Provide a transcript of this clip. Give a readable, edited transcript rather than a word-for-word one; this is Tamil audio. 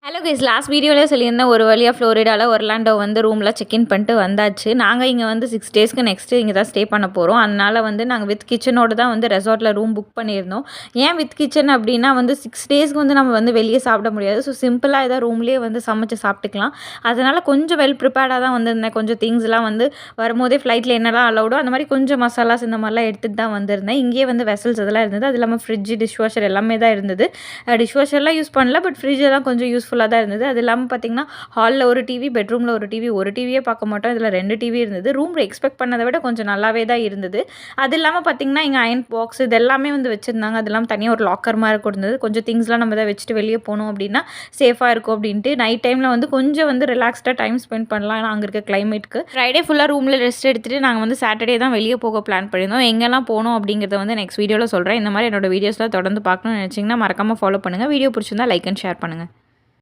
ஹலோ கைஸ், லாஸ்ட் வீடியோவில் சொல்லியிருந்தேன் ஒரு வழியாக ஃப்ளோரிடாவில் ஒர்லாண்டோ வந்து ரூமில் செக்இன் பண்ணிட்டு வந்தாச்சு. நாங்கள் இங்கே வந்து 6 டேஸ்க்கு நெக்ஸ்ட்டு இங்கே தான் ஸ்டே பண்ண போகிறோம். அதனால் வந்து நாங்கள் வித் கிச்சனோடு தான் வந்து ரெசார்ட்டில் ரூம் புக் பண்ணியிருந்தோம். ஏன் வித் கிச்சன் அப்படின்னா வந்து 6 டேஸ்க்கு வந்து நம்ம வந்து வெளியே சாப்பிட முடியாது. ஸோ சிம்பிளாக ஏதாவது ரூம்லேயே வந்து சமைச்சு சாப்பிட்டுக்கலாம். அதனால் கொஞ்சம் வெல் ப்ரிப்பேர்டாக தான் வந்திருந்தேன். கொஞ்சம் திங்ஸ்லாம் வந்து வரும்போதே ஃப்ளைட்டில் என்னெல்லாம் அலௌடோ அந்த மாதிரி கொஞ்சம் மசாலாஸ் இந்த மாதிரிலாம் எடுத்துகிட்டு தான் வந்திருந்தேன். இங்கேயே வந்து வெசல்ஸ் இதெல்லாம் இருந்தது. அது இல்லாமல் ஃப்ரிட்ஜ், டிஷ்வாஷர் எல்லாமே தான் இருந்தது. டிஷ்வாஷர்லாம் யூஸ் பண்ணல, பட் ஃப்ரிட்ஜெல்லாம் கொஞ்சம் யூஸ்ஃபுல்லாக தான் இருந்தது. அது இல்லாமல் பார்த்தீங்கன்னா ஹாலில் ஒரு டிவி, பெட்ரூமில் ஒரு டிவி, ஒரு டிவியே பார்க்க மாட்டோம், இதில் 2 டிவி இருந்தது. ரூமில் எக்ஸ்பெக்ட் பண்ணதை விட கொஞ்சம் நல்லாவே தான் இருந்தது. அது இல்லாமல் பார்த்தீங்கன்னா இங்கே அயன் பாக்ஸ் இது எல்லாமே வந்து வச்சுருந்தாங்க. அது இல்லாமல் தனியாக ஒரு லாக்கர் மாதிரி இருந்தது. கொஞ்சம் திங்ஸ்லாம் நம்ம தான் வச்சுட்டு வெளியே போனோம் அப்படின்னா சேஃபாக இருக்கும் அப்படின்ட்டு நைட் டைமில் வந்து கொஞ்சம் வந்து ரிலாக்ஸ்டாக டைம் ஸ்பெண்ட் பண்ணலாம். ஏன்னா அங்கே இருக்க கிளைமேட்டுக்கு ஃப்ரைடே ஃபுல்லாக ரூமில் ரெஸ்ட் எடுத்துகிட்டு நாங்கள் வந்து சாட்டர்டே தான் வெளியே போக பிளான் பண்ணியிருந்தோம். எங்கெல்லாம் போனோம் அப்படிங்கிறத வந்து நெக்ஸ்ட் வீடியோவில் சொல்கிறேன். இந்த மாதிரி என்னோட வீடியோஸ்லாம் தொடர்ந்து பார்க்கணும்னு நினச்சிங்கன்னா மறக்காமல் ஃபாலோ பண்ணுங்கள். வீடியோ பிடிச்சிருந்தா லைக் அண்ட் ஷேர் பண்ணுங்கள்.